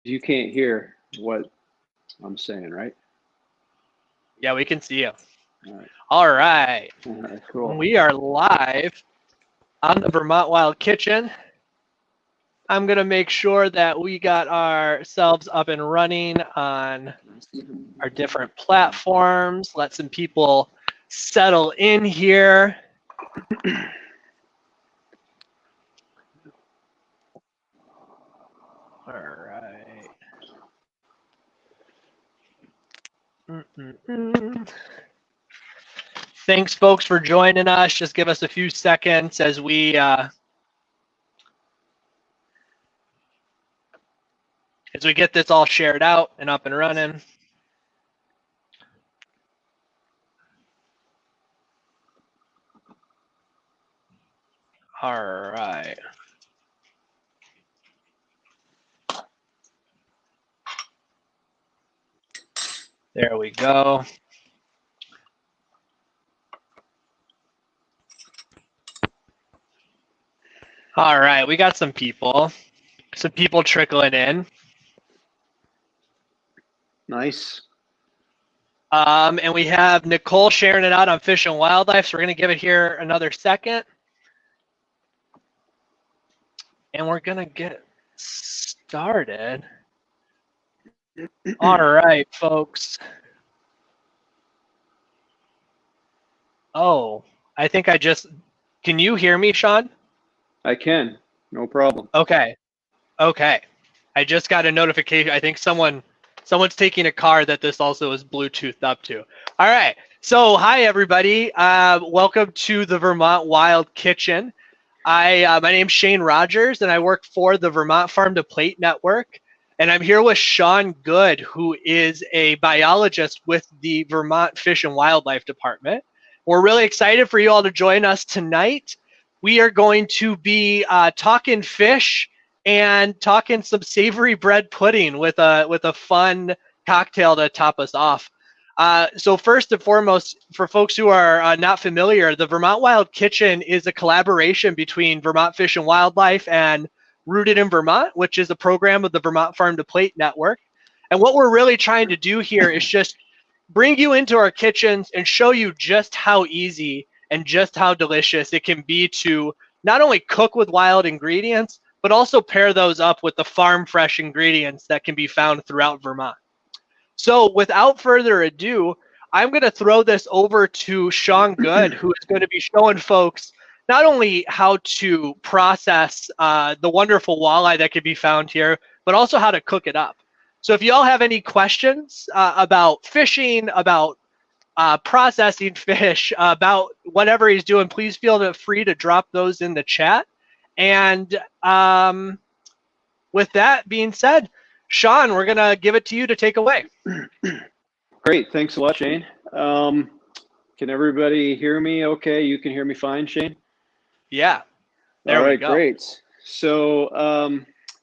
you can't hear what I'm saying, right? Yeah, we can see you. All right. All right. All right, cool. We are live on the Vermont Wild Kitchen. I'm going to make sure that we got ourselves up and running on our different platforms. Let some people settle in here. All right. Thanks, folks, for joining us. Just give us a few seconds as we get this all shared out and up and running. All right. There we go. All right, we got some people trickling in. Nice. And we have Nicole sharing it out on Fish and Wildlife, so we're going to give it here another second. And we're going to get started. All right, folks. Oh, I think can you hear me, Sean? I can. No problem. Okay. I just got a notification. I think someone's taking a car that this also is Bluetoothed up to. All right. So, hi, everybody. Welcome to the Vermont Wild Kitchen. My name's Shane Rogers, and I work for the Vermont Farm to Plate Network. And I'm here with Sean Good, who is a biologist with the Vermont Fish and Wildlife Department. We're really excited for you all to join us tonight. We are going to be talking fish and talking some savory bread pudding with a fun cocktail to top us off. So first and foremost, for folks who are not familiar, the Vermont Wild Kitchen is a collaboration between Vermont Fish and Wildlife and Rooted in Vermont, which is a program of the Vermont Farm to Plate Network. And what we're really trying to do here is just bring you into our kitchens and show you just how easy and just how delicious it can be to not only cook with wild ingredients, but also pair those up with the farm fresh ingredients that can be found throughout Vermont. So without further ado, I'm going to throw this over to Sean Good, who is going to be showing folks not only how to process the wonderful walleye that can be found here, but also how to cook it up. So if you all have any questions about fishing, about processing fish, about whatever he's doing, please feel free to drop those in the chat. And with that being said, Sean, we're going to give it to you to take away. Great. Thanks a lot, Shane. Can everybody hear me okay? You can hear me fine, Shane? Yeah. All right, great. So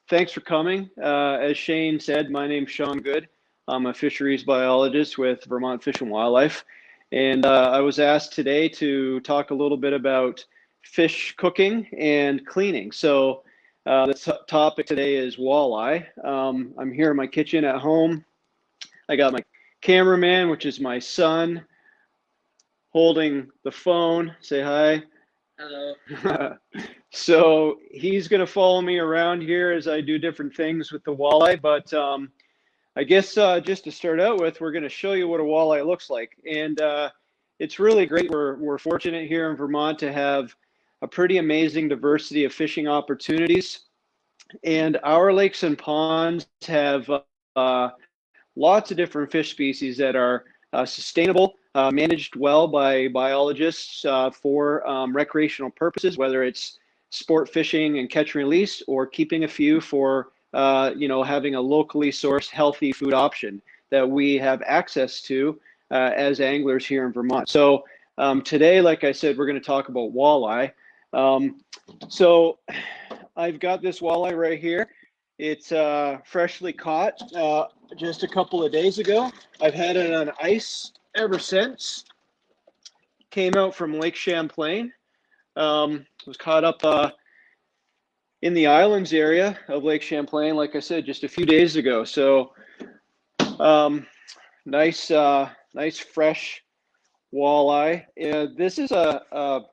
thanks for coming. As Shane said, my name's Sean Good. I'm a fisheries biologist with Vermont Fish and Wildlife. And I was asked today to talk a little bit about fish cooking and cleaning. So the topic today is walleye. I'm here in my kitchen at home. I got my cameraman, which is my son, holding the phone. Say hi. Hello. So he's going to follow me around here as I do different things with the walleye. But I guess just to start out with, we're going to show you what a walleye looks like. And it's really great. We're fortunate here in Vermont to have a pretty amazing diversity of fishing opportunities. And our lakes and ponds have lots of different fish species that are sustainable, managed well by biologists for recreational purposes, whether it's sport fishing and catch and release, or keeping a few for having a locally sourced healthy food option that we have access to as anglers here in Vermont. So today, like I said, we're going to talk about walleye. So I've got this walleye right here. It's freshly caught just a couple of days ago. I've had it on ice ever since. Came out from Lake Champlain. Was caught up in the islands area of Lake Champlain, like I said, just a few days ago. So nice, nice fresh walleye. This is a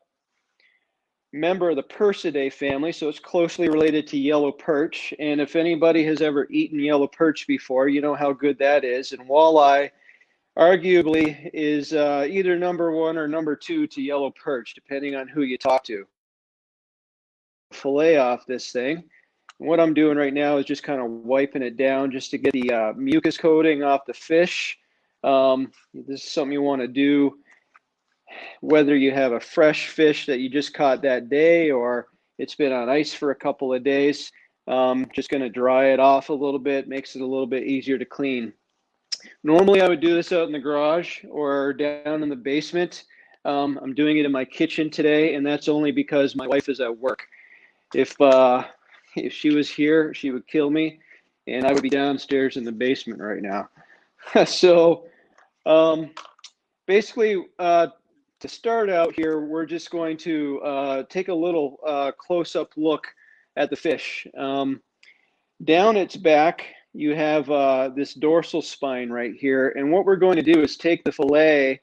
member of the Percidae family, so it's closely related to yellow perch. And if anybody has ever eaten yellow perch before, you know how good that is. And walleye arguably is either number one or number two to yellow perch, depending on who you talk to. Fillet off this thing. And what I'm doing right now is just kind of wiping it down just to get the mucus coating off the fish. This is something you want to do whether you have a fresh fish that you just caught that day or it's been on ice for a couple of days. Just going to dry it off a little bit, makes it a little bit easier to clean. Normally I would do this out in the garage or down in the basement. I'm doing it in my kitchen today, and that's only because my wife is at work. If she was here, she would kill me, and I would be downstairs in the basement right now. So basically, to start out here, we're just going to take a little close-up look at the fish. Down its back, you have this dorsal spine right here, and what we're going to do is take the fillet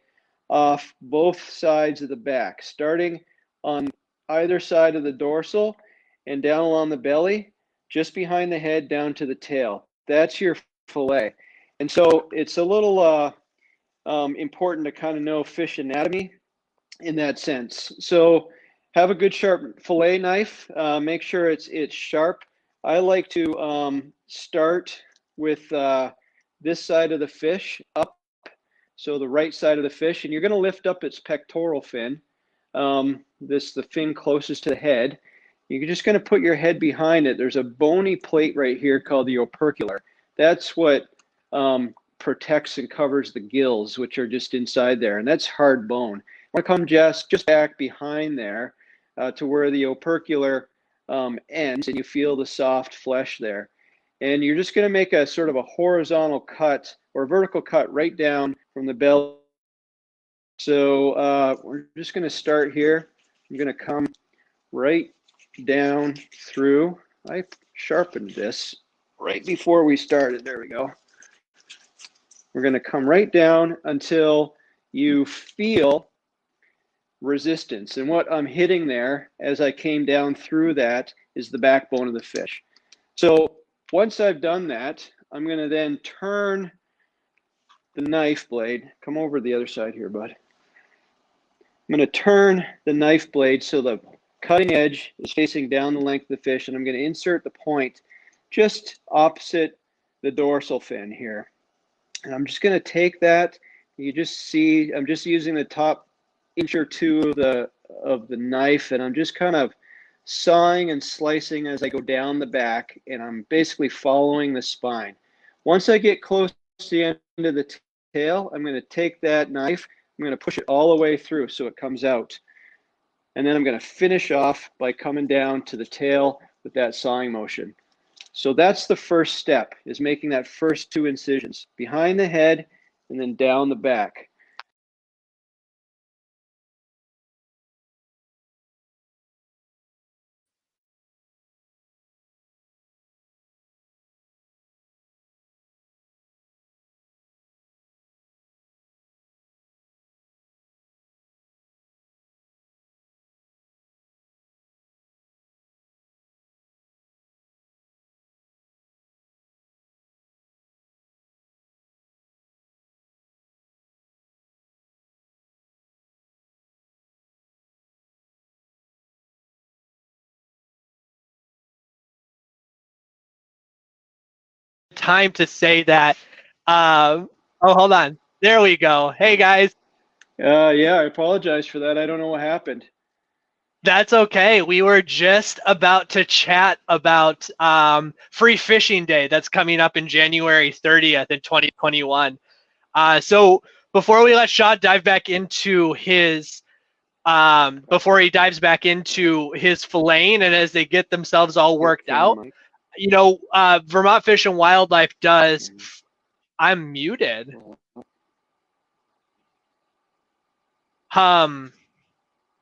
off both sides of the back, starting on either side of the dorsal and down along the belly, just behind the head down to the tail. That's your fillet. And so it's a little important to kind of know fish anatomy in that sense. So have a good sharp fillet knife. Make sure it's sharp. I like to start with this side of the fish up, so the right side of the fish, and you're going to lift up its pectoral fin. The fin closest to the head. You're just going to put your head behind it. There's a bony plate right here called the opercular. That's what protects and covers the gills, which are just inside there, and that's hard bone. I want to come just back behind there to where the opercular ends, and you feel the soft flesh there. And you're just going to make a sort of a horizontal cut or vertical cut right down from the belly. So we're just going to start here. I'm going to come right down through. I sharpened this right before we started. There we go. We're going to come right down until you feel resistance. And what I'm hitting there as I came down through that is the backbone of the fish. So once I've done that, I'm going to then turn the knife blade. Come over to the other side here, bud. I'm going to turn the knife blade so the cutting edge is facing down the length of the fish, and I'm going to insert the point just opposite the dorsal fin here. And I'm just going to take that. You just see I'm just using the top inch or two of the knife, and I'm just kind of sawing and slicing as I go down the back, and I'm basically following the spine. Once I get close to the end of the tail, I'm going to take that knife, I'm going to push it all the way through so it comes out. And then I'm going to finish off by coming down to the tail with that sawing motion. So that's the first step, is making that first two incisions, behind the head and then down the back. Time to say that. Oh, hold on. There we go. Hey, guys. Yeah, I apologize for that. I don't know what happened. That's okay. We were just about to chat about Free Fishing Day that's coming up in January 30th in 2021. So before we let Shaw dive back into his before he dives back into his filleting, and as they get themselves all worked out, you know, Vermont Fish and Wildlife does. I'm muted.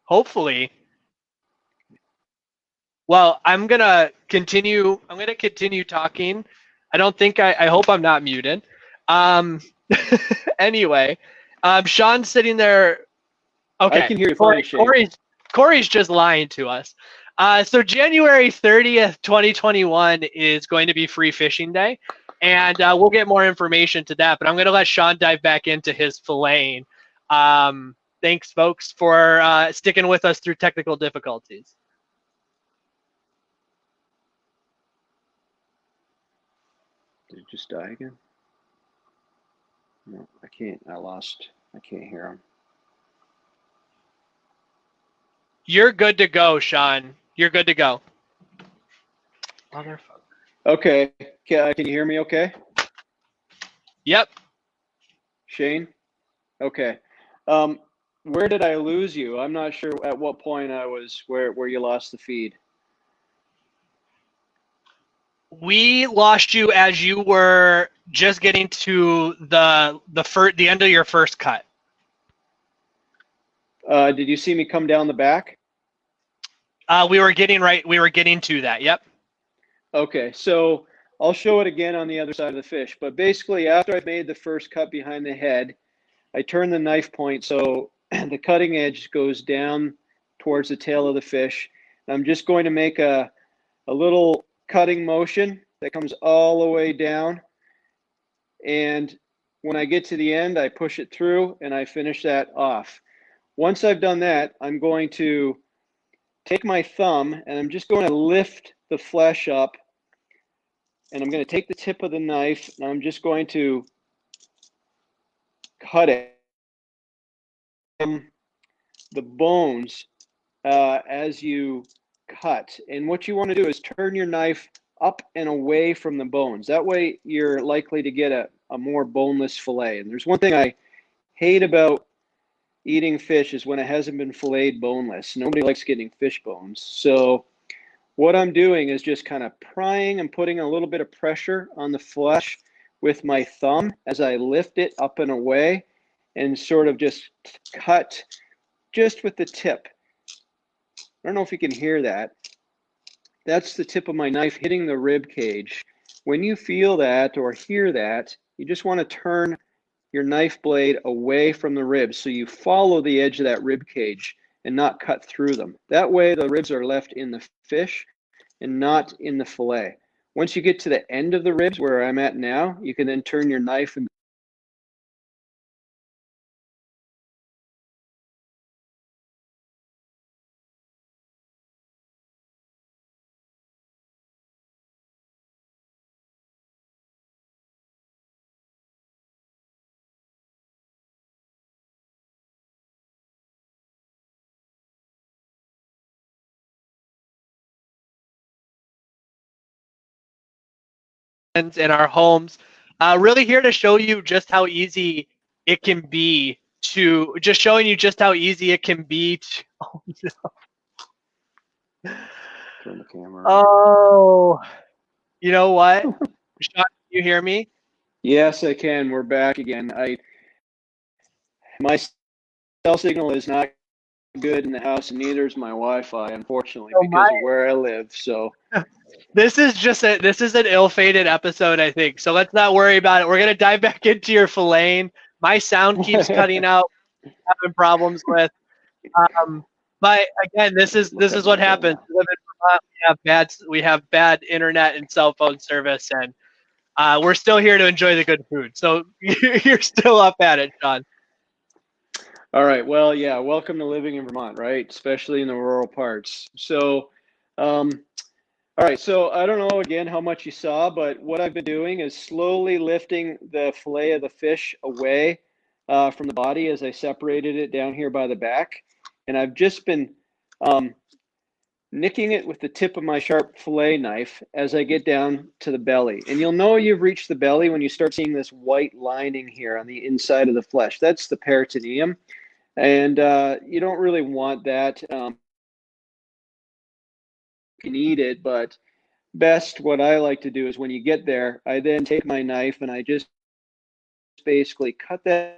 Hopefully. Well, I'm gonna continue talking. I don't think I hope I'm not muted. Um, anyway, Sean's sitting there. I Okay, can hear you fine, Shane. Corey's just lying to us. So January 30th, 2021 is going to be free fishing day, and we'll get more information to that. But I'm going to let Sean dive back into his filleting. Thanks, folks, for sticking with us through technical difficulties. Did it just die again? No, I can't. I can't hear him. You're good to go, Sean. You're good to go. Motherfucker. Okay. Can you hear me okay? Yep. Shane? Okay. Where did I lose you? I'm not sure at what point I was where you lost the feed. We lost you as you were just getting to the end of your first cut. Did you see me come down the back? We were getting to that. Yep. Okay, so I'll show it again on the other side of the fish. But basically, after I've made the first cut behind the head, I turn the knife point so the cutting edge goes down towards the tail of the fish. And I'm just going to make a little cutting motion that comes all the way down. And when I get to the end, I push it through and I finish that off. Once I've done that, I'm going to take my thumb and I'm just going to lift the flesh up, and I'm going to take the tip of the knife and I'm just going to cut it from the bones as you cut. And what you want to do is turn your knife up and away from the bones. That way you're likely to get a more boneless fillet. And there's one thing I hate about eating fish is when it hasn't been filleted boneless. Nobody likes getting fish bones. So what I'm doing is just kind of prying and putting a little bit of pressure on the flesh with my thumb as I lift it up and away and sort of just cut just with the tip. I don't know if you can hear that. That's the tip of my knife hitting the rib cage. When you feel that or hear that, you just want to turn your knife blade away from the ribs so you follow the edge of that rib cage and not cut through them. That way the ribs are left in the fish and not in the fillet. Once you get to the end of the ribs where I'm at now, you can then turn your knife and In our homes, really here to show you just how easy it can be to showing you just how easy it can be to. Oh, no. turn the camera. Oh, you know what? Sean, can you hear me? Yes, I can. We're back again. My cell signal is not good in the house, and neither is my Wi-Fi, unfortunately, because of where I live. So this is an ill-fated episode, I think. So let's not worry about it. We're gonna dive back into your filleting. My sound keeps cutting out. Having problems with. But again, this is what happens. We live in Vermont. We have bad internet and cell phone service, and we're still here to enjoy the good food. So you're still up at it, Sean. all right. Well, yeah. Welcome to living in Vermont, right? Especially in the rural parts. So, all right. So I don't know again how much you saw, but what I've been doing is slowly lifting the fillet of the fish away from the body as I separated it down here by the back, and I've just been nicking it with the tip of my sharp fillet knife as I get down to the belly. And you'll know you've reached the belly when you start seeing this white lining here on the inside of the flesh. That's the peritoneum. And you don't really want that. You can eat it, but best what I like to do is when you get there, I then take my knife and I just basically cut that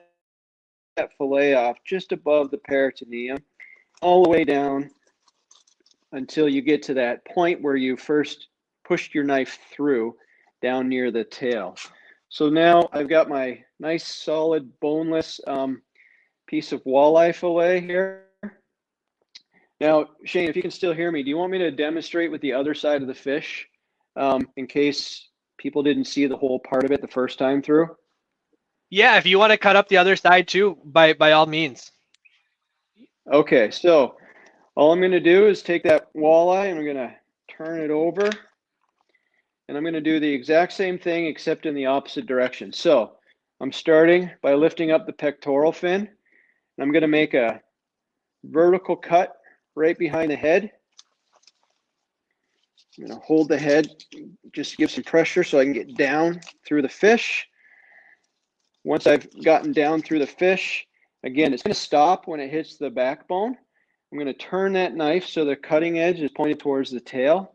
fillet off just above the peritoneum, all the way down until you get to that point where you first pushed your knife through down near the tail. So now I've got my nice solid boneless piece of walleye fillet here. Now, Shane, if you can still hear me, do you want me to demonstrate with the other side of the fish in case people didn't see the whole part of it the first time through? Yeah, if you want to cut up the other side too, by all means. Okay, so all I'm going to do is take that walleye and I'm going to turn it over. And I'm going to do the exact same thing except in the opposite direction. So I'm starting by lifting up the pectoral fin. And I'm going to make a vertical cut right behind the head. I'm going to hold the head, just give some pressure so I can get down through the fish. Once I've gotten down through the fish, again, it's going to stop when it hits the backbone. I'm going to turn that knife so the cutting edge is pointed towards the tail.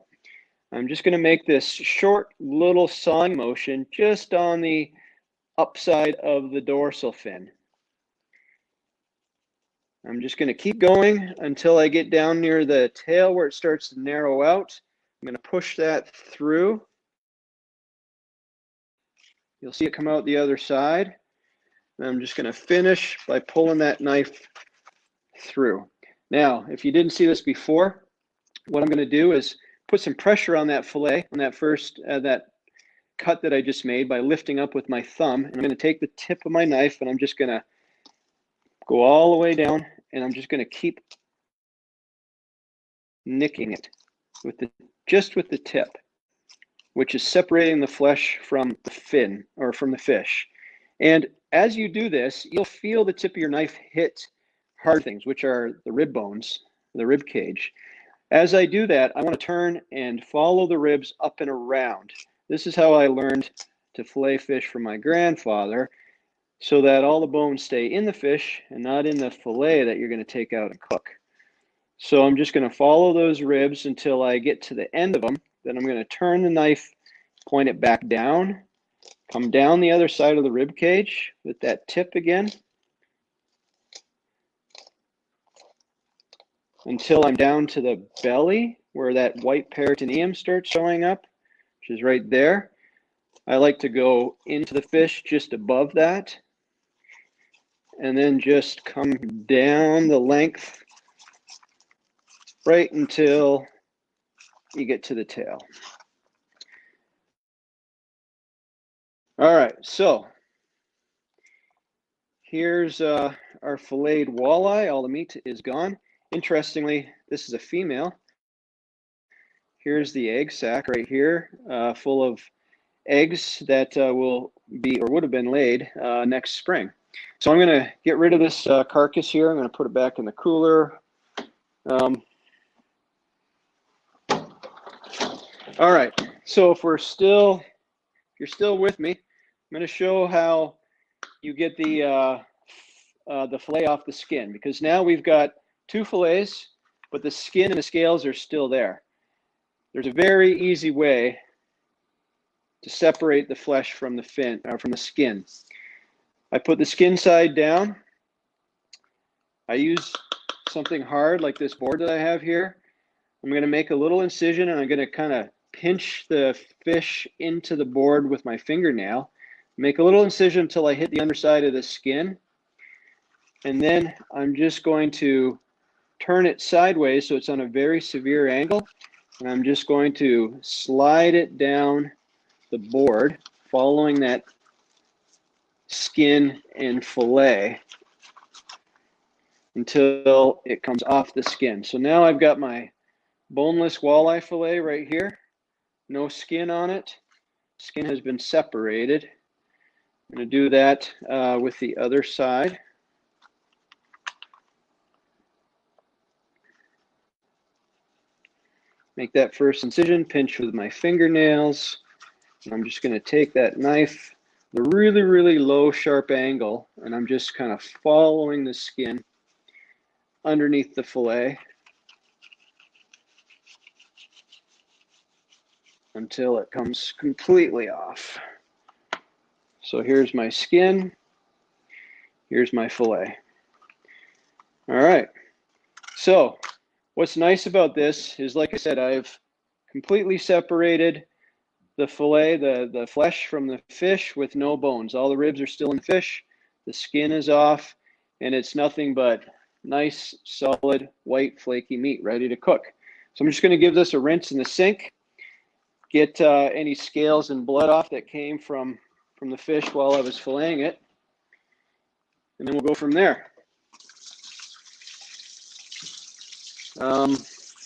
I'm just going to make this short little sawing motion just on the upside of the dorsal fin. I'm just going to keep going until I get down near the tail where it starts to narrow out. I'm going to push that through. You'll see it come out the other side. And I'm just going to finish by pulling that knife through. Now, if you didn't see this before, what I'm going to do is put some pressure on that fillet, on that first, that cut that I just made by lifting up with my thumb. And I'm going to take the tip of my knife and I'm just going to go all the way down and I'm just going to keep nicking it with just with the tip, which is separating the flesh from the fin or from the fish. And as you do this, you'll feel the tip of your knife hit hard things, which are the rib bones, the rib cage. As I do that, I want to turn and follow the ribs up and around. This is how I learned to fillet fish from my grandfather, so that all the bones stay in the fish and not in the fillet that you're going to take out and cook. So I'm just going to follow those ribs until I get to the end of them. Then I'm going to turn the knife, point it back down, come down the other side of the rib cage with that tip again until I'm down to the belly where that white peritoneum starts showing up, which is right there. I like to go into the fish just above that and then just come down the length right until you get to the tail. All right, so here's our filleted walleye. All the meat is gone. Interestingly, this is a female. Here's the egg sac right here, full of eggs that will be or would have been laid next spring. So I'm going to get rid of this carcass here. I'm going to put it back in the cooler. All right, so if you're still with me, I'm going to show how you get the fillet off the skin, because now we've got two fillets, but the skin and the scales are still there. There's a very easy way to separate the flesh from the fin or from the skin. I put the skin side down. I use something hard like this board that I have here. I'm going to make a little incision and I'm going to kind of pinch the fish into the board with my fingernail. Make a little incision until I hit the underside of the skin. And then I'm just going to turn it sideways so it's on a very severe angle. And I'm just going to slide it down the board, following that skin and fillet until it comes off the skin. So now I've got my boneless walleye fillet right here. No skin on it. Skin has been separated. I'm going to do that with the other side. Make that first incision, pinch with my fingernails. And I'm just going to take that knife, the really, really low sharp angle, and I'm just kind of following the skin underneath the fillet until it comes completely off. So here's my skin, here's my fillet. All right, so what's nice about this is, like I said, I've completely separated the fillet, the flesh from the fish with no bones. All the ribs are still in the fish. The skin is off, and it's nothing but nice, solid, white, flaky meat ready to cook. So I'm just going to give this a rinse in the sink, get any scales and blood off that came from the fish while I was filleting it, and then we'll go from there.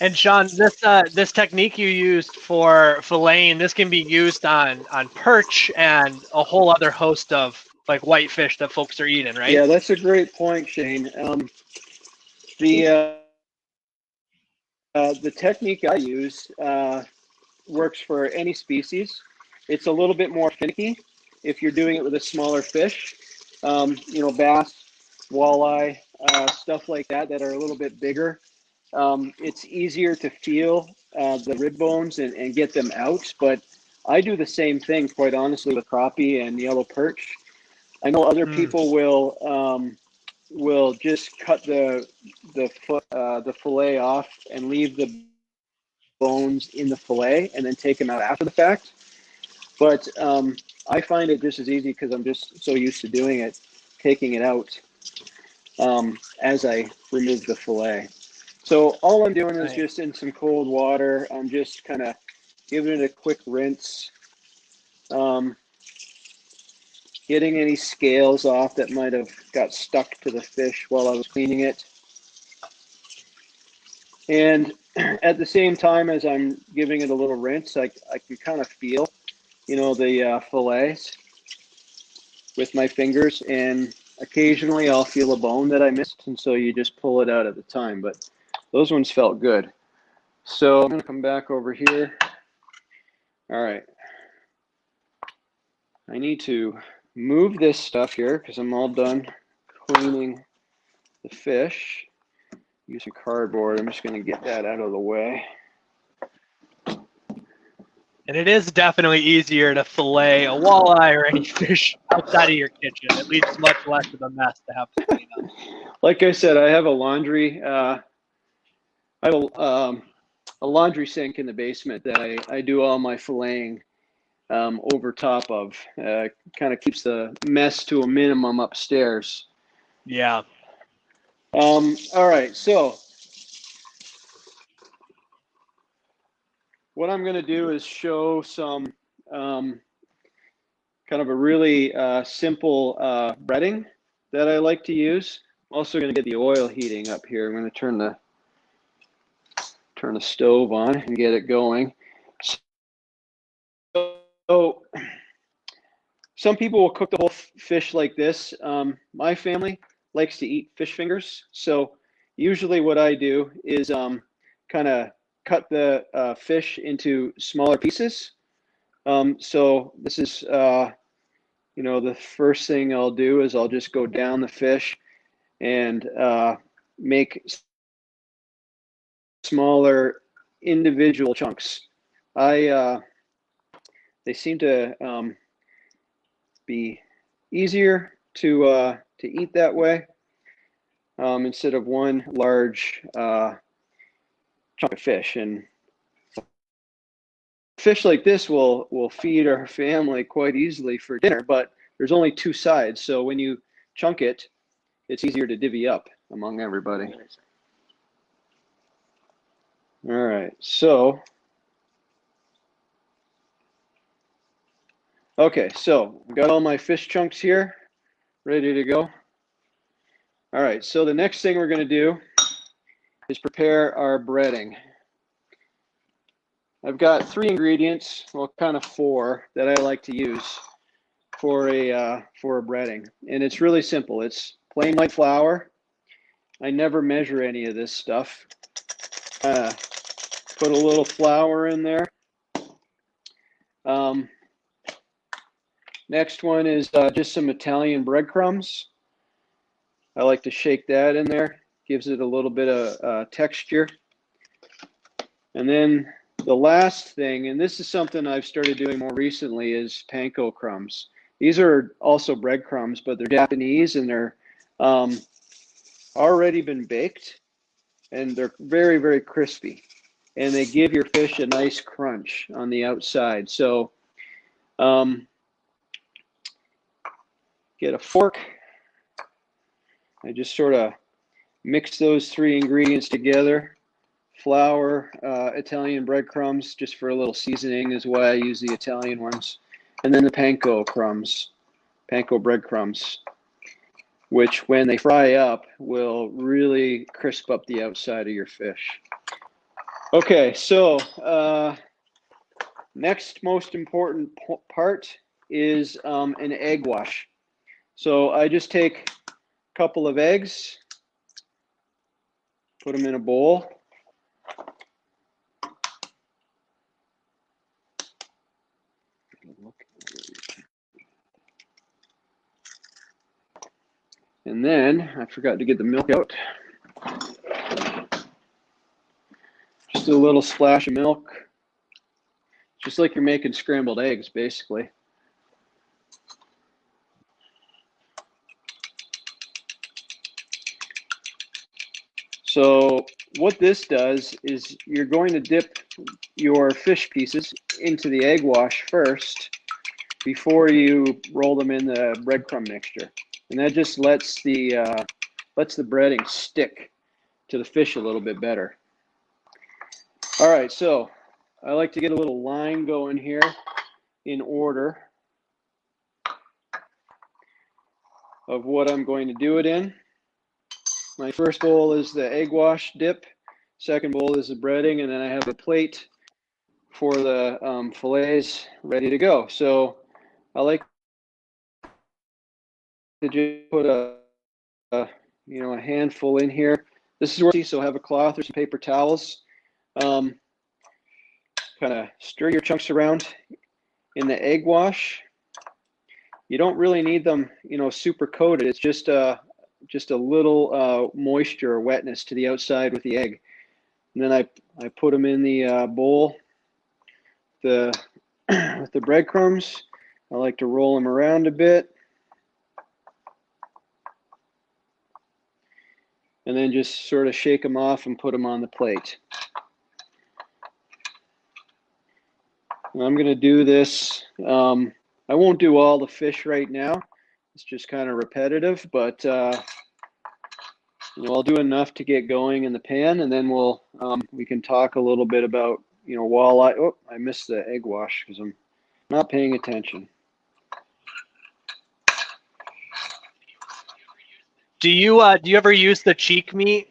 And Sean, this technique you used for filleting, this can be used on perch and a whole other host of like whitefish that folks are eating, right? Yeah, that's a great point, Shane. The technique I use works for any species. It's a little bit more finicky if you're doing it with a smaller fish, you know, bass, walleye, stuff like that are a little bit bigger. It's easier to feel the rib bones and get them out, but I do the same thing, quite honestly, with crappie and yellow perch. I know other people will just cut the fillet off and leave the bones in the fillet and then take them out after the fact. But I find it just as easy because I'm just so used to doing it, taking it out as I remove the fillet. So all I'm doing is just in some cold water. I'm just kind of giving it a quick rinse, getting any scales off that might have got stuck to the fish while I was cleaning it. And at the same time as I'm giving it a little rinse, I can kind of feel, you know, the fillets with my fingers, and occasionally I'll feel a bone that I missed, and so you just pull it out at the time. But those ones felt good. So I'm going to come back over here. All right. I need to move this stuff here because I'm all done cleaning the fish. Use some cardboard. I'm just going to get that out of the way. And it is definitely easier to fillet a walleye or any fish outside of your kitchen. It leaves much less of a mess to have to clean up. Like I said, I have a laundry. I have a laundry sink in the basement that I do all my filleting over top of. Kind of keeps the mess to a minimum upstairs. Yeah. All right, so what I'm going to do is show some kind of a really simple breading that I like to use. I'm also going to get the oil heating up here. I'm going to turn the stove on and get it going. So some people will cook the whole fish like this. My family likes to eat fish fingers. So usually what I do is kind of cut the fish into smaller pieces. So this is, you know, the first thing I'll do is I'll just go down the fish and make smaller individual chunks. They seem to be easier to eat that way instead of one large chunk of fish. And fish like this will feed our family quite easily for dinner, but there's only two sides, so when you chunk it, it's easier to divvy up among everybody. All right, so okay, so I've got all my fish chunks here ready to go. All right, so the next thing we're going to do is prepare our breading. I've got 3 ingredients, well, kind of 4 that I like to use for a breading, and it's really simple. It's plain white flour. I never measure any of this stuff. Put a little flour in there. Next one is just some Italian breadcrumbs. I like to shake that in there. Gives it a little bit of texture. And then the last thing, and this is something I've started doing more recently, is panko crumbs. These are also breadcrumbs, but they're Japanese and they're already been baked. and they're very, very crispy, and they give your fish a nice crunch on the outside. So get a fork. I just sort of mix those three ingredients together. Flour, Italian breadcrumbs, just for a little seasoning is why I use the Italian ones. And then the panko breadcrumbs, which when they fry up will really crisp up the outside of your fish. Okay, so next most important part is an egg wash. So I just take a couple of eggs, put them in a bowl. And then I forgot to get the milk out. Just a little splash of milk. Just like you're making scrambled eggs, basically. So what this does is you're going to dip your fish pieces into the egg wash first before you roll them in the breadcrumb mixture. And that just lets the breading stick to the fish a little bit better. All right, so I like to get a little line going here in order of what I'm going to do it in. My first bowl is the egg wash dip. Second bowl is the breading, and then I have a plate for the fillets ready to go. So I like to just put a handful in here. This is where, so have a cloth or some paper towels. Kind of stir your chunks around in the egg wash. You don't really need them, super coated. It's just a little moisture or wetness to the outside with the egg. And then I put them in the bowl with the breadcrumbs. I like to roll them around a bit. And then just sort of shake them off and put them on the plate. And I'm going to do this. I won't do all the fish right now. It's just kind of repetitive, but I'll do enough to get going in the pan, and then we can talk a little bit about walleye. Oh, I missed the egg wash because I'm not paying attention. Do you ever use the cheek meat,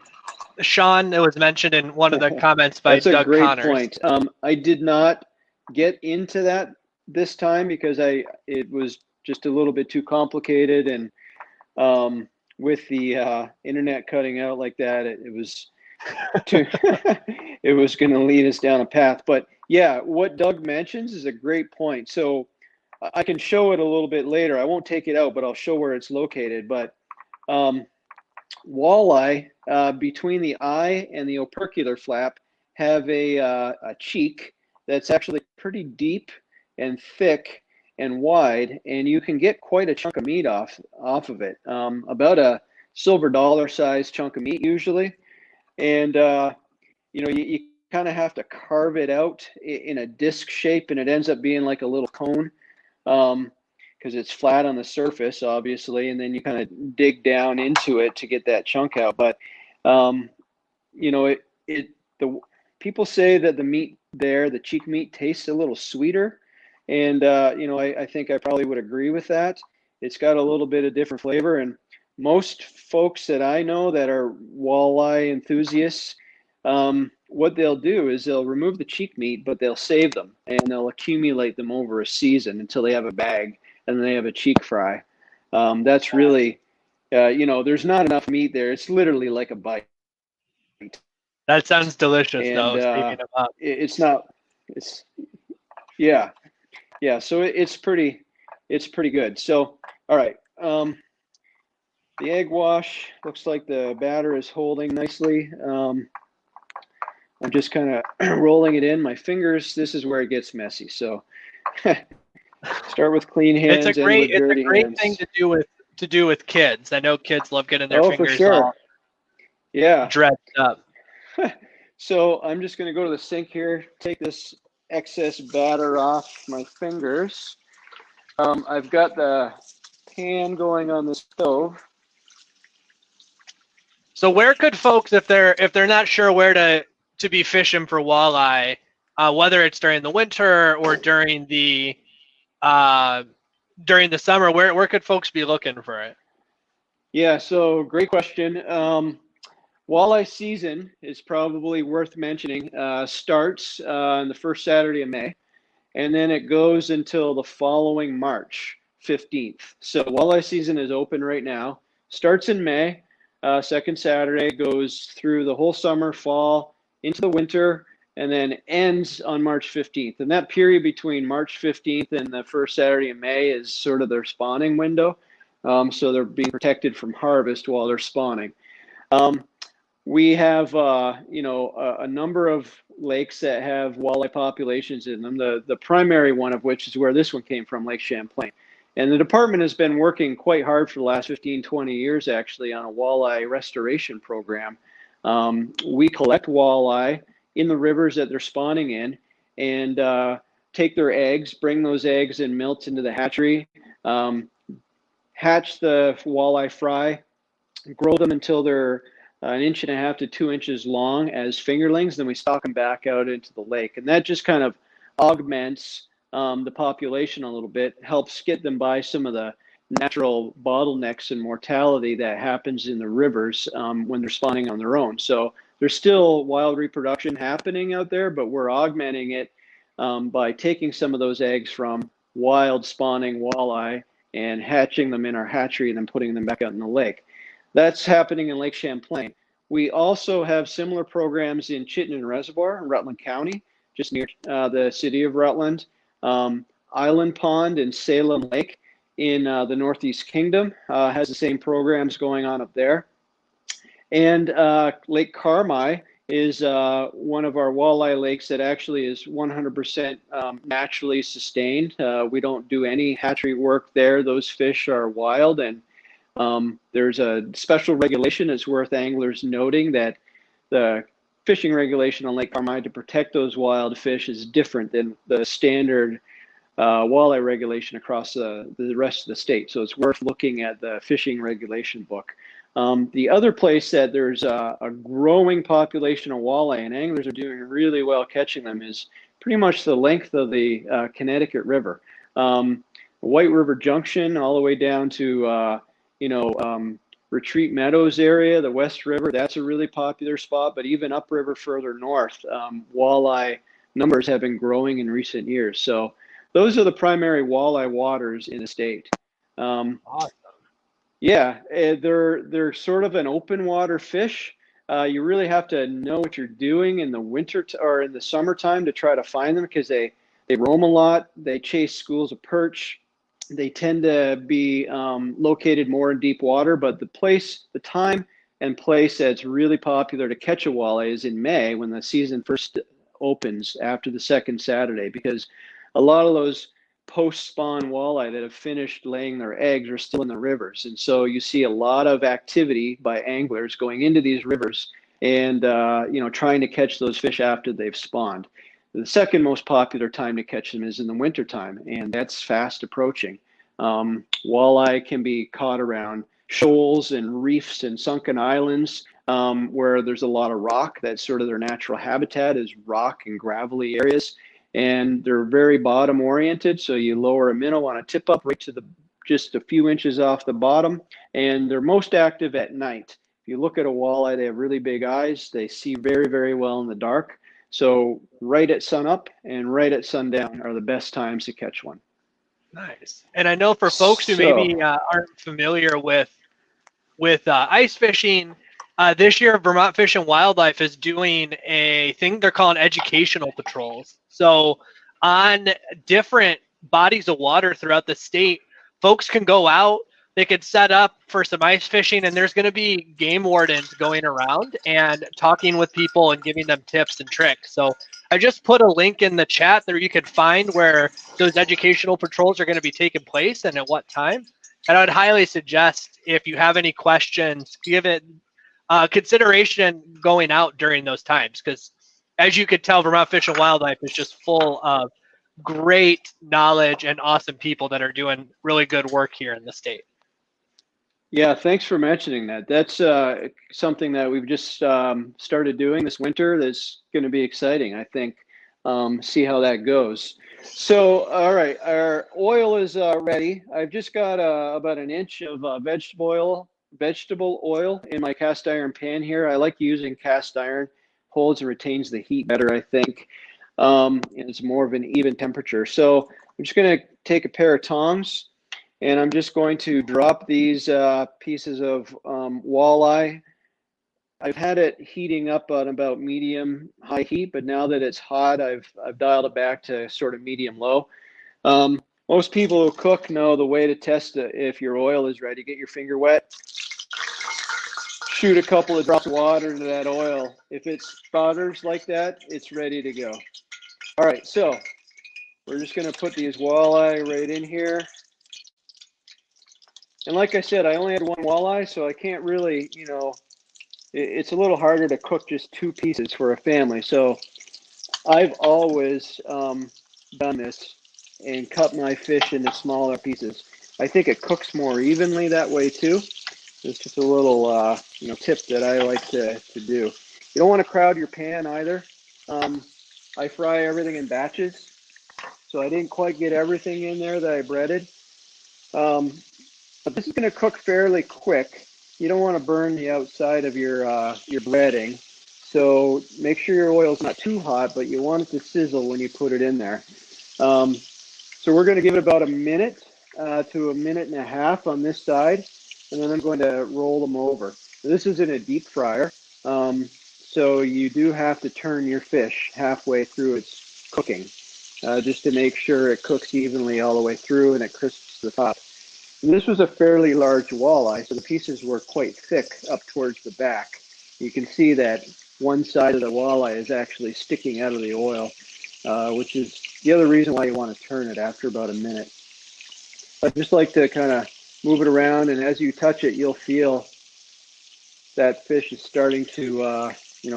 Sean? It was mentioned in one of the comments by Doug Connors. That's a great point. I did not get into that this time because it was just a little bit too complicated, and with the internet cutting out like that, it was it was going to lead us down a path. But yeah, what Doug mentions is a great point. So I can show it a little bit later. I won't take it out, but I'll show where it's located. But walleye, between the eye and the opercular flap, have a cheek that's actually pretty deep and thick and wide, and you can get quite a chunk of meat off of it, about a silver dollar size chunk of meat usually. And you kind of have to carve it out in a disc shape, and it ends up being like a little cone because it's flat on the surface, obviously, and then you kind of dig down into it to get that chunk out. But people say that the meat there, the cheek meat, tastes a little sweeter. And, I think I probably would agree with that. It's got a little bit of different flavor. And most folks that I know that are walleye enthusiasts, what they'll do is they'll remove the cheek meat, but they'll save them and they'll accumulate them over a season until they have a bag and then they have a cheek fry. That's really, there's not enough meat there. It's literally like a bite. That sounds delicious, And, though. Speaking of up. Yeah. So it's pretty good. So, all right. The egg wash looks like the batter is holding nicely. I'm just kind of rolling it in. My fingers, this is where it gets messy. So start with clean hands. It's a great thing to do with kids. I know kids love getting their fingers all yeah, dressed up. So I'm just going to go to the sink here, take this excess batter off my fingers. I've got the pan going on the stove. So where could folks, if they're not sure where to be fishing for walleye, whether it's during the winter or during the summer, where could folks be looking for it? Yeah, so great question. Walleye season is probably worth mentioning. Starts on the first Saturday of May, and then it goes until the following March 15th. So walleye season is open right now. Starts in May, second Saturday, goes through the whole summer, fall, into the winter, and then ends on March 15th. And that period between March 15th and the first Saturday of May is sort of their spawning window. So they're being protected from harvest while they're spawning. We have, a number of lakes that have walleye populations in them. The primary one of which is where this one came from, Lake Champlain. And the department has been working quite hard for the last 15, 20 years, actually, on a walleye restoration program. We collect walleye in the rivers that they're spawning in and take their eggs, bring those eggs and milts into the hatchery, hatch the walleye fry, grow them until they're 1.5 to 2 inches long as fingerlings. Then we stock them back out into the lake. And that just kind of augments the population a little bit, helps get them by some of the natural bottlenecks and mortality that happens in the rivers when they're spawning on their own. So there's still wild reproduction happening out there, but we're augmenting it by taking some of those eggs from wild spawning walleye and hatching them in our hatchery and then putting them back out in the lake. That's happening in Lake Champlain. We also have similar programs in Chittenden Reservoir in Rutland County, just near the city of Rutland. Island Pond and Salem Lake in the Northeast Kingdom has the same programs going on up there. And Lake Carmi is one of our walleye lakes that actually is 100% naturally sustained. We don't do any hatchery work there. Those fish are wild, and there's a special regulation that's worth anglers noting, that the fishing regulation on Lake Carmi to protect those wild fish is different than the standard walleye regulation across the rest of the state. So it's worth looking at the fishing regulation book. The other place that there's a growing population of walleye and anglers are doing really well catching them is pretty much the length of the Connecticut River. White River Junction all the way down to Retreat Meadows area, the West River, that's a really popular spot, but even upriver further north, walleye numbers have been growing in recent years. So those are the primary walleye waters in the state. Awesome. Yeah, they're sort of an open water fish. You really have to know what you're doing in the winter or in the summertime to try to find them, because they roam a lot. They chase schools of perch. They tend to be located more in deep water, but the time and place that's really popular to catch a walleye is in May, when the season first opens after the second Saturday, because a lot of those post-spawn walleye that have finished laying their eggs are still in the rivers. And so you see a lot of activity by anglers going into these rivers and trying to catch those fish after they've spawned. The second most popular time to catch them is in the wintertime, and that's fast approaching. Walleye can be caught around shoals and reefs and sunken islands where there's a lot of rock. That's sort of their natural habitat, is rock and gravelly areas. And they're very bottom oriented, so you lower a minnow on a tip up right to just a few inches off the bottom, and they're most active at night. If you look at a walleye, they have really big eyes. They see very, very well in the dark. So right at sunup and right at sundown are the best times to catch one. Nice. And I know for folks who maybe aren't familiar with ice fishing, this year Vermont Fish and Wildlife is doing a thing they're calling educational patrols. So on different bodies of water throughout the state, folks can go out, they could set up for some ice fishing, and there's going to be game wardens going around and talking with people and giving them tips and tricks. So I just put a link in the chat that you could find where those educational patrols are going to be taking place and at what time. And I would highly suggest, if you have any questions, give it consideration going out during those times, because as you could tell, Vermont Fish and Wildlife is just full of great knowledge and awesome people that are doing really good work here in the state. Yeah, thanks for mentioning that. That's something that we've just started doing this winter. That's going to be exciting, I think. See how that goes. So, all right, our oil is ready. I've just got about an inch of vegetable oil in my cast iron pan here. I like using cast iron. Holds and retains the heat better, I think. And it's more of an even temperature. So I'm just going to take a pair of tongs, and I'm just going to drop these pieces of walleye. I've had it heating up on about medium high heat, but now that it's hot, I've dialed it back to sort of medium low. Most people who cook know the way to test it if your oil is ready. Get your finger wet, shoot a couple of drops of water into that oil. If it sputters like that, it's ready to go. All right, so we're just going to put these walleye right in here. And like I said, I only had one walleye, so I can't really, it's a little harder to cook just two pieces for a family. So I've always done this and cut my fish into smaller pieces. I think it cooks more evenly that way too. It's just a little, tip that I like to do. You don't want to crowd your pan either. I fry everything in batches, so I didn't quite get everything in there that I breaded. But this is going to cook fairly quick. You don't want to burn the outside of your breading. So make sure your oil's not too hot, but you want it to sizzle when you put it in there. So we're going to give it about a minute to a minute and a half on this side, and then I'm going to roll them over. This is in a deep fryer, so you do have to turn your fish halfway through its cooking, just to make sure it cooks evenly all the way through and it crisps the top. And this was a fairly large walleye, so the pieces were quite thick up towards the back. You can see that one side of the walleye is actually sticking out of the oil, which is the other reason why you want to turn it after about a minute. I just like to kind of move it around, and as you touch it, you'll feel that fish is starting to,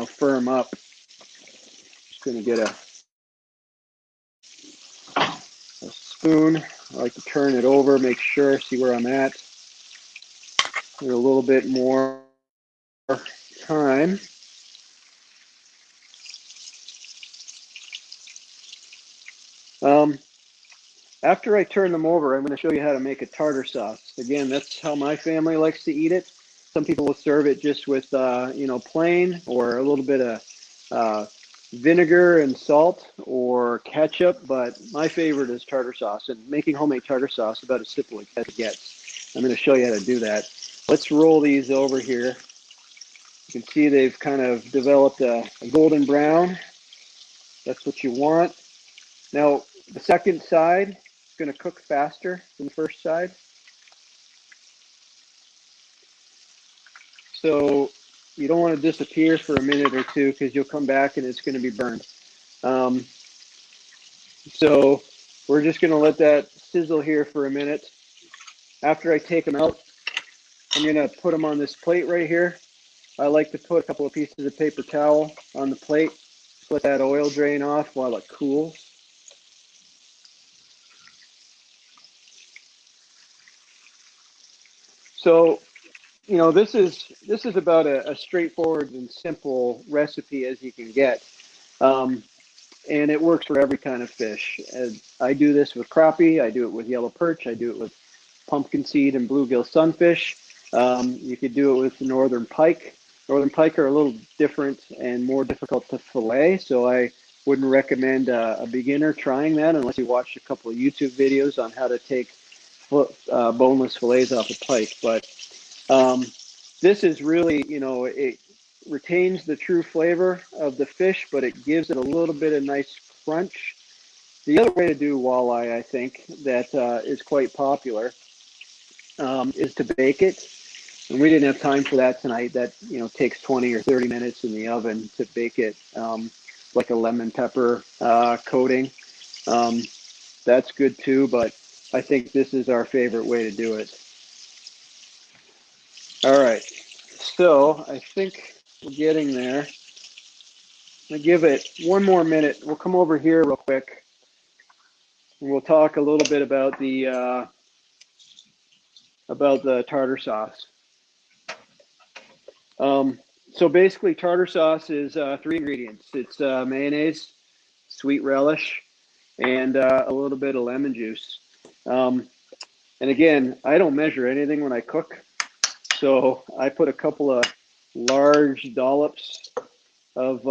firm up. Just going to get a spoon. I like to turn it over, make sure, see where I'm at. Give it a little bit more time. After I turn them over, I'm going to show you how to make a tartar sauce. Again, that's how my family likes to eat it. Some people will serve it just with, plain, or a little bit of vinegar and salt or ketchup, but my favorite is tartar sauce. And making homemade tartar sauce is about as simple as it gets. I'm going to show you how to do that. Let's roll these over here. You can see they've kind of developed a golden brown. That's what you want. Now, the second side is going to cook faster than the first side. So you don't want to disappear for a minute or two, because you'll come back and it's going to be burned. So we're just going to let that sizzle here for a minute. After I take them out, I'm going to put them on this plate right here. I like to put a couple of pieces of paper towel on the plate, let that oil drain off while it cools. So, this is about a straightforward and simple recipe as you can get. And it works for every kind of fish. And I do this with crappie, I do it with yellow perch, I do it with pumpkin seed and bluegill sunfish. You could do it with the northern pike. Northern pike are a little different and more difficult to fillet, so I wouldn't recommend a beginner trying that unless you watch a couple of YouTube videos on how to take boneless fillets off a pike. But this is really, it retains the true flavor of the fish, but it gives it a little bit of nice crunch. The other way to do walleye, I think, that is quite popular, is to bake it. And we didn't have time for that tonight. That, takes 20 or 30 minutes in the oven to bake it, like a lemon pepper coating. That's good too, but I think this is our favorite way to do it. All right, So I think we're getting there. I'm gonna give it one more minute. We'll come over here real quick, and we'll talk a little bit about the tartar sauce. So basically, tartar sauce is 3 ingredients. It's mayonnaise, sweet relish, and a little bit of lemon juice. And again, I don't measure anything when I cook, so I put a couple of large dollops of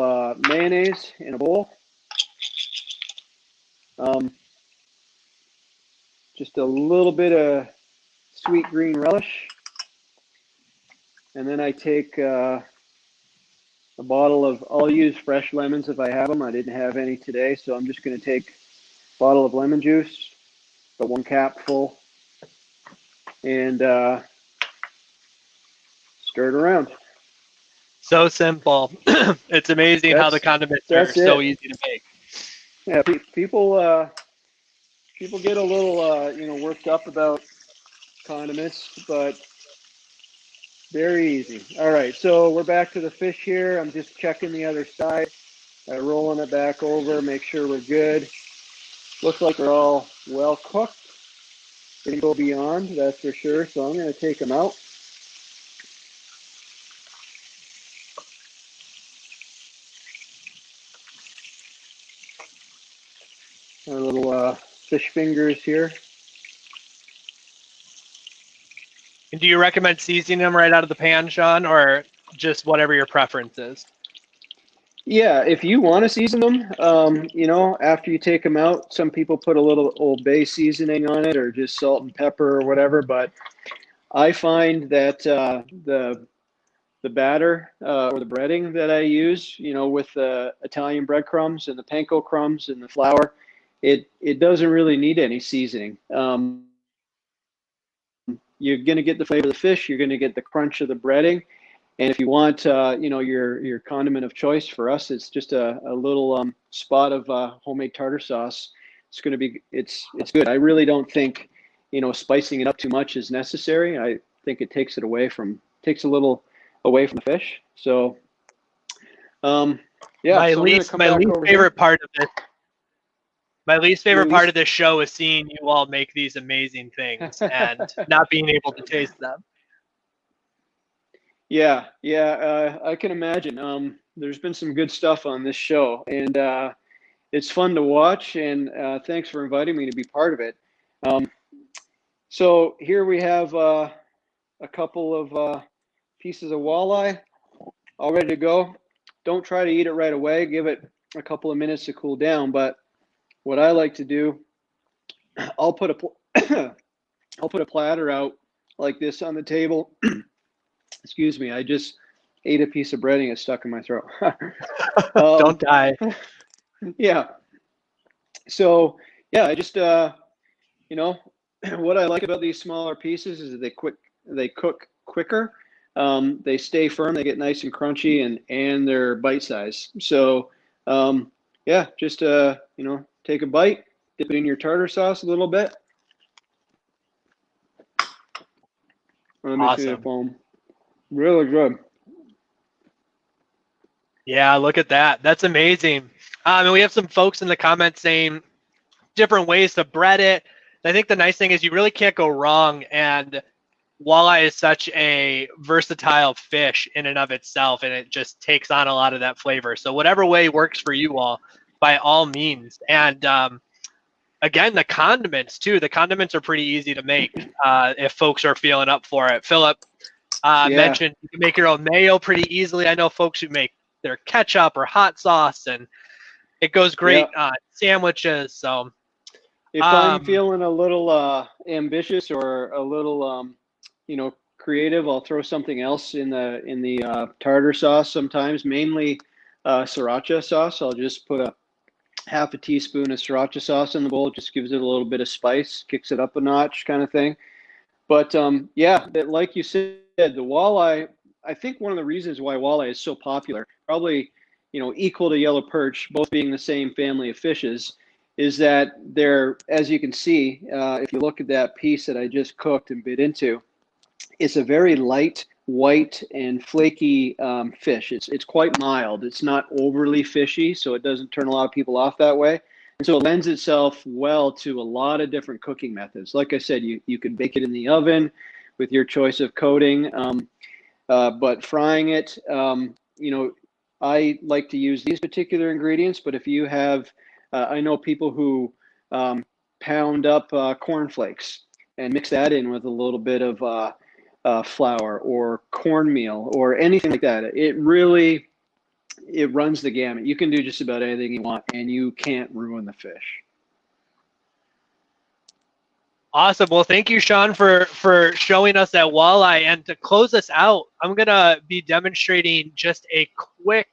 mayonnaise in a bowl. Just a little bit of sweet green relish, and then I take a bottle of, I'll use fresh lemons if I have them. I didn't have any today, so I'm just going to take a bottle of lemon juice, the 1 cap full, and stir it around. So simple. It's amazing how the condiments are so easy to make. Yeah, people get a little worked up about condiments, but very easy. All right, so we're back to the fish here. I'm just checking the other side, rolling it back over, make sure we're good. Looks like they're all well cooked. Didn't go beyond, that's for sure. So I'm going to take them out. Our little fish fingers here. And do you recommend seasoning them right out of the pan, Sean, or just whatever your preference is? Yeah, if you want to season them, after you take them out, some people put a little Old Bay seasoning on it or just salt and pepper or whatever. But I find that the batter or the breading that I use, with the Italian breadcrumbs and the panko crumbs and the flour, it doesn't really need any seasoning. You're going to get the flavor of the fish. You're going to get the crunch of the breading. And if you want, your condiment of choice, for us, it's just a little spot of homemade tartar sauce. It's going to be, it's good. I really don't think, spicing it up too much is necessary. I think it takes a little away from the fish. So, yeah. My least favorite part of this. My least favorite part of this show is seeing you all make these amazing things and not being able to taste them. Yeah, I can imagine. There's been some good stuff on this show, and it's fun to watch, and thanks for inviting me to be part of it. So here we have a couple of pieces of walleye all ready to go. Don't try to eat it right away. Give it a couple of minutes to cool down, but what I like to do, I'll put a platter out like this on the table. Excuse me, I just ate a piece of breading. It's stuck in my throat. Don't die. Yeah. So yeah, I just what I like about these smaller pieces is that they cook quicker. They stay firm. They get nice and crunchy, and they're bite size. So yeah, just take a bite, dip it in your tartar sauce a little bit. Let me see the foam. Really good. Yeah, look at that. That's amazing. And we have some folks in the comments saying different ways to bread it. I think the nice thing is you really can't go wrong, and walleye is such a versatile fish in and of itself, and it just takes on a lot of that flavor. So whatever way works for you all, by all means. And again, the condiments too. The condiments are pretty easy to make if folks are feeling up for it. Philip mentioned you can make your own mayo pretty easily. I know folks who make their ketchup or hot sauce, and it goes great on sandwiches. So if I'm feeling a little ambitious or a little creative, I'll throw something else in the tartar sauce sometimes, mainly sriracha sauce. I'll just put a half a teaspoon of sriracha sauce in the bowl. It just gives it a little bit of spice, kicks it up a notch kind of thing. But yeah, like you said, the walleye, I think one of the reasons why walleye is so popular, probably equal to yellow perch, both being the same family of fishes, is that they're, as you can see, if you look at that piece that I just cooked and bit into, it's a very light, white and flaky fish. It's quite mild. It's not overly fishy, so it doesn't turn a lot of people off that way. And so it lends itself well to a lot of different cooking methods. Like I said, you could bake it in the oven with your choice of coating, but frying it, I like to use these particular ingredients. But if you have, I know people who pound up cornflakes and mix that in with a little bit of flour or cornmeal or anything like that. It runs the gamut. You can do just about anything you want, and you can't ruin the fish. Awesome. Well, thank you, Sean, for showing us that walleye. And to close us out, I'm gonna be demonstrating just a quick,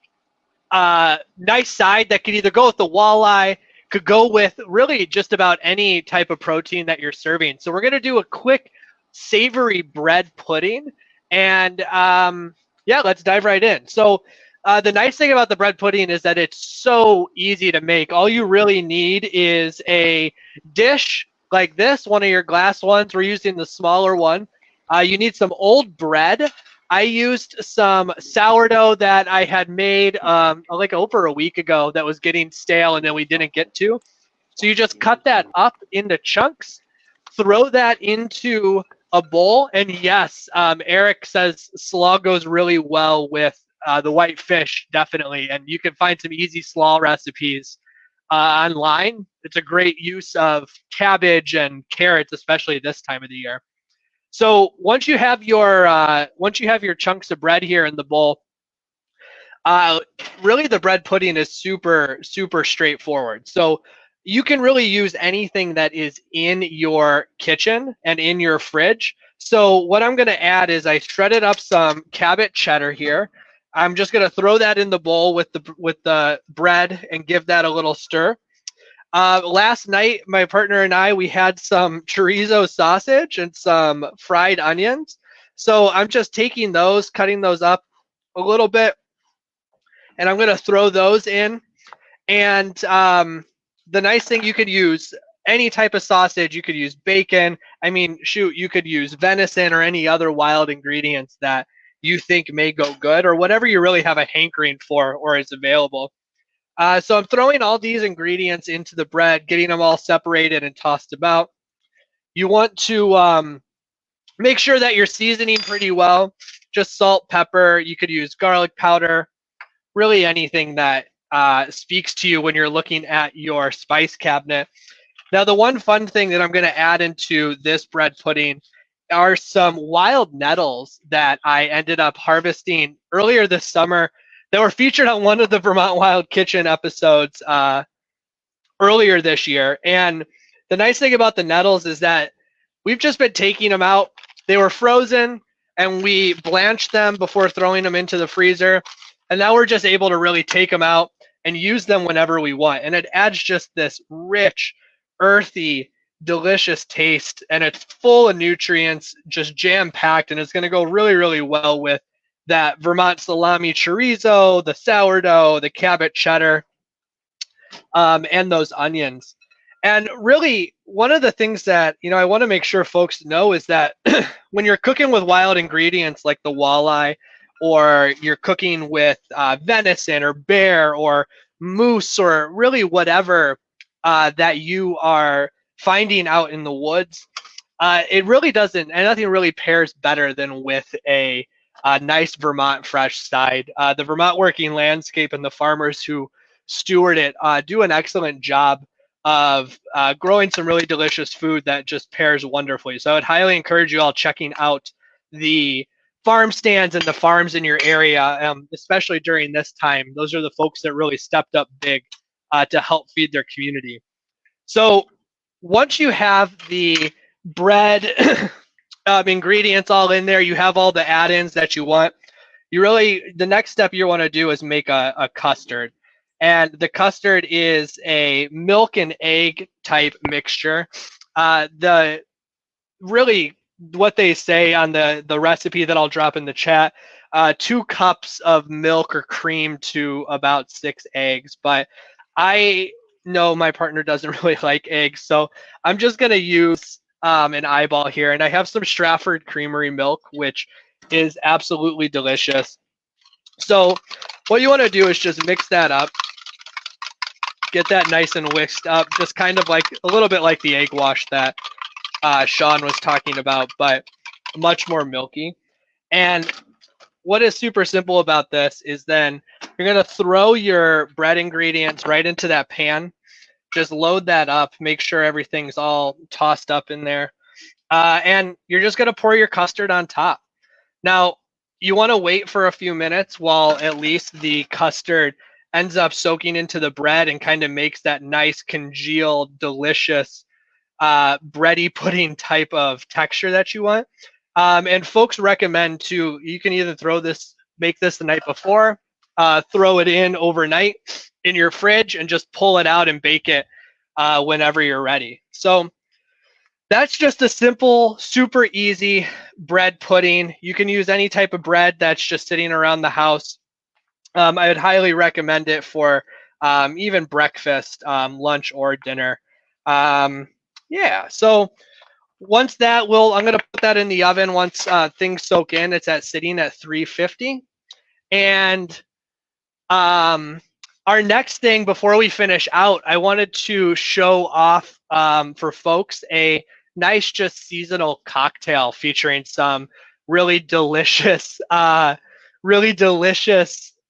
nice side that could either go with the walleye, could go with really just about any type of protein that you're serving. So we're gonna do a quick savory bread pudding, and yeah, let's dive right in. So the nice thing about the bread pudding is that it's so easy to make. All you really need is a dish like this, one of your glass ones. We're using the smaller one. You need some old bread. I used some sourdough that I had made like over a week ago that was getting stale and then we didn't get to. So you just cut that up into chunks, throw that into a bowl, and yes, Eric says slaw goes really well with the white fish, definitely. And you can find some easy slaw recipes online. It's a great use of cabbage and carrots, especially this time of the year. So once you have your chunks of bread here in the bowl, really the bread pudding is super straightforward. So you can really use anything that is in your kitchen and in your fridge. So what I'm going to add is I shredded up some Cabot cheddar here. I'm just going to throw that in the bowl with the bread and give that a little stir. Last night, my partner and I, we had some chorizo sausage and some fried onions. So I'm just taking those, cutting those up a little bit, and I'm going to throw those in. And the nice thing, you could use any type of sausage. You could use bacon. I mean, shoot, you could use venison or any other wild ingredients that you think may go good, or whatever you really have a hankering for or is available. So I'm throwing all these ingredients into the bread, getting them all separated and tossed about. You want to make sure that you're seasoning pretty well. Just salt, pepper. You could use garlic powder, really anything that speaks to you when you're looking at your spice cabinet. Now, the one fun thing that I'm going to add into this bread pudding are some wild nettles that I ended up harvesting earlier this summer that were featured on one of the Vermont Wild Kitchen episodes earlier this year. And the nice thing about the nettles is that we've just been taking them out. They were frozen, and we blanched them before throwing them into the freezer. And now we're just able to really take them out and use them whenever we want. And it adds just this rich, earthy, delicious taste. And it's full of nutrients, just jam-packed. And it's going to go really well with that Vermont salami chorizo, the sourdough, the Cabot cheddar, and those onions. And really, one of the things that I want to make sure folks know is that when you're cooking with wild ingredients like the walleye, or you're cooking with venison or bear or moose or really whatever that you are finding out in the woods, it really doesn't, and nothing really pairs better than with a nice Vermont fresh side. The Vermont Working Landscape and the farmers who steward it do an excellent job of growing some really delicious food that just pairs wonderfully. So I would highly encourage you all checking out the farm stands and the farms in your area, especially during this time. Those are the folks that really stepped up big to help feed their community. So once you have the bread ingredients all in there, you have all the add-ins that you want. The next step you want to do is make a custard. And the custard is a milk and egg type mixture. What they say on the recipe that I'll drop in the chat, 2 cups of milk or cream to about 6 eggs. But I know my partner doesn't really like eggs, so I'm just going to use an eyeball here. And I have some Stratford Creamery milk, which is absolutely delicious. So what you want to do is just mix that up, get that nice and whisked up, just kind of like a little bit like the egg wash that Sean was talking about, but much more milky. And what is super simple about this is then you're going to throw your bread ingredients right into that pan. Just load that up, make sure everything's all tossed up in there. And you're just going to pour your custard on top. Now, you want to wait for a few minutes while at least the custard ends up soaking into the bread and kind of makes that nice congealed, delicious bready pudding type of texture that you want. And folks recommend to, you can either make this the night before, throw it in overnight in your fridge and just pull it out and bake it whenever you're ready. So that's just a simple, super easy bread pudding. You can use any type of bread that's just sitting around the house. I would highly recommend it for even breakfast, lunch, or dinner. Yeah, so once that I'm going to put that in the oven once things soak in. It's sitting at 350. And our next thing before we finish out, I wanted to show off for folks a nice just seasonal cocktail featuring some really delicious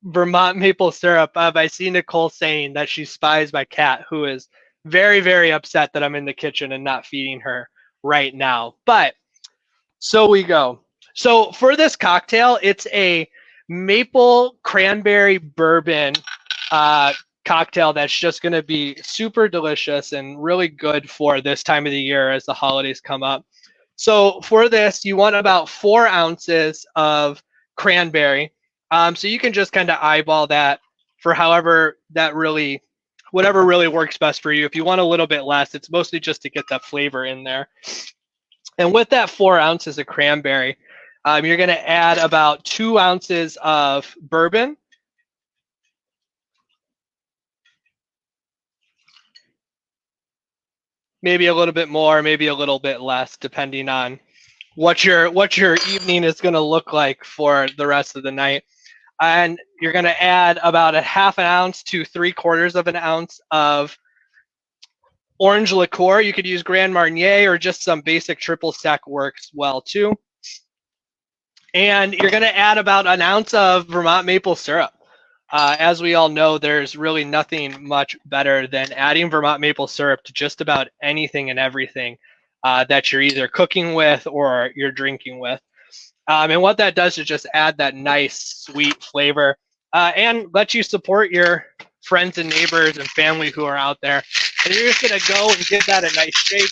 Vermont maple syrup. I see Nicole saying that she spies my cat, who is very, very upset that I'm in the kitchen and not feeding her right now. But so we go. So for this cocktail, it's a maple cranberry bourbon cocktail that's just going to be super delicious and really good for this time of the year as the holidays come up. So for this, you want about 4 ounces of cranberry. So you can just kind of eyeball that for whatever really works best for you. If you want a little bit less, it's mostly just to get that flavor in there. And with that 4 ounces of cranberry, you're going to add about 2 ounces of bourbon. Maybe a little bit more, maybe a little bit less, depending on what your evening is going to look like for the rest of the night. And you're going to add about a 1/2 ounce to 3/4 of an ounce of orange liqueur. You could use Grand Marnier or just some basic triple sec works well too. And you're going to add about 1 ounce of Vermont maple syrup. As we all know, there's really nothing much better than adding Vermont maple syrup to just about anything and everything that you're either cooking with or you're drinking with. And what that does is just add that nice sweet flavor and let you support your friends and neighbors and family who are out there. And you're just going to go and give that a nice shake.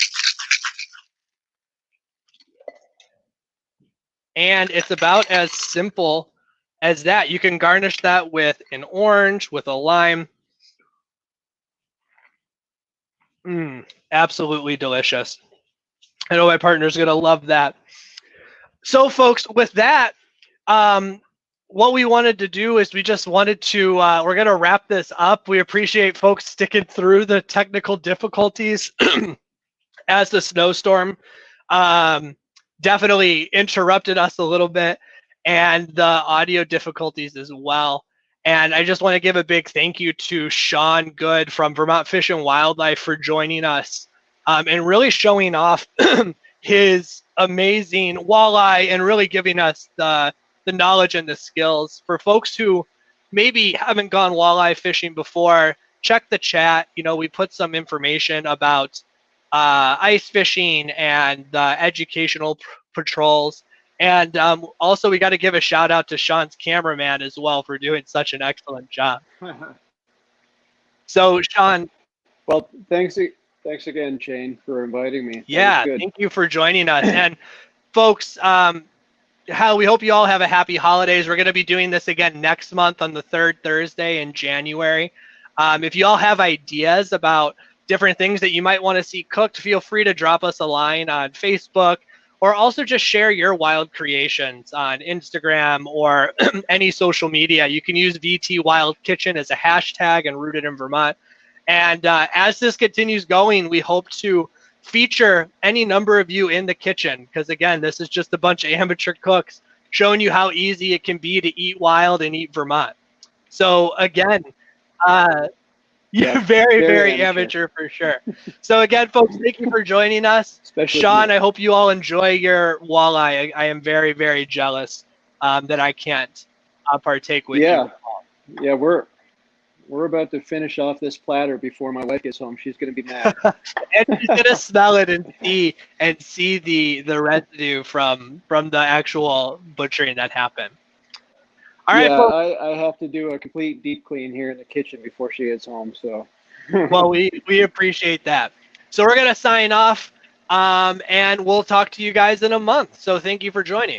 And it's about as simple as that. You can garnish that with an orange, with a lime. Absolutely delicious. I know my partner's going to love that. So folks, with that, what we wanted to do is we just wanted to, we're going to wrap this up. We appreciate folks sticking through the technical difficulties as the snowstorm definitely interrupted us a little bit, and the audio difficulties as well. And I just want to give a big thank you to Sean Good from Vermont Fish and Wildlife for joining us and really showing off his amazing walleye and really giving us the knowledge and the skills. For folks who maybe haven't gone walleye fishing before, check the chat. You know, we put some information about ice fishing and educational patrols. And also, we got to give a shout out to Sean's cameraman as well for doing such an excellent job. So, Sean. Well, thanks again, Shane, for inviting me. Yeah, thank you for joining us. And folks, we hope you all have a happy holidays. We're going to be doing this again next month on the 3rd Thursday in January. If you all have ideas about different things that you might want to see cooked, feel free to drop us a line on Facebook, or also just share your wild creations on Instagram or any social media. You can use VT Wild Kitchen as a hashtag and Rooted in Vermont. And as this continues going, we hope to feature any number of you in the kitchen, because again, this is just a bunch of amateur cooks showing you how easy it can be to eat wild and eat Vermont. So again, Yeah, very, very very amateur for sure. So again, folks, thank you for joining us. Especially Sean, me. I hope you all enjoy your walleye. I am very, very jealous that I can't partake with Yeah, you. yeah, we're about to finish off this platter before my wife gets home. She's gonna be mad. And she's gonna smell it and see the residue from the actual butchering that happened. All right, Yeah, folks. I have to do a complete deep clean here in the kitchen before she gets home. So. Well, we appreciate that. So we're gonna sign off, and we'll talk to you guys in a month. So thank you for joining.